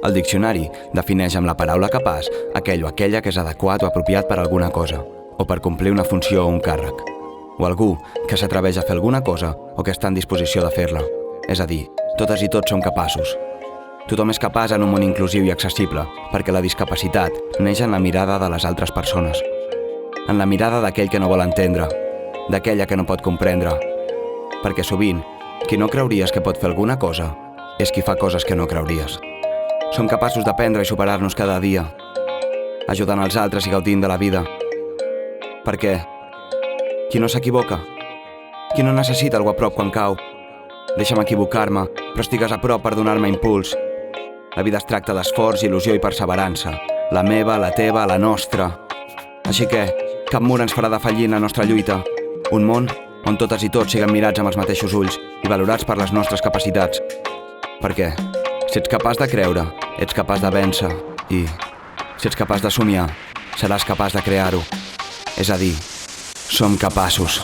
El diccionari defineix amb la paraula capaç aquell o aquella que és adequat o apropiat per alguna cosa, o per complir una funció o un càrrec, o algú que s'atreveix a fer alguna cosa o que està en disposició de fer-la. És a dir, totes i tots som capaços. Tothom és capaç en un món inclusiu i accessible, perquè la discapacitat neix en la mirada de les altres persones, en la mirada d'aquell que no vol entendre, d'aquella que no pot comprendre, perquè sovint, qui no creuries que pot fer alguna cosa és qui fa coses que no creuries. Som capaços d'aprendre i superar-nos cada dia, ajudant els altres i gaudint de la vida. Perquè qui no s'equivoca? Qui no necessita algú a prop quan cau? Deixa'm equivocar-me, però estigues a prop per donar-me impuls. La vida es tracta d'esforç, il·lusió i perseverança. La meva, la teva, la nostra. Així que, cap mur ens farà defallir en la nostra lluita. Un món on totes i tots siguem mirats amb els mateixos ulls i valorats per les nostres capacitats. Perquè, si ets capaç de creure, ets capaç de vèncer. I, si ets capaç de somiar, seràs capaç de crear-ho. És a dir, som capaços.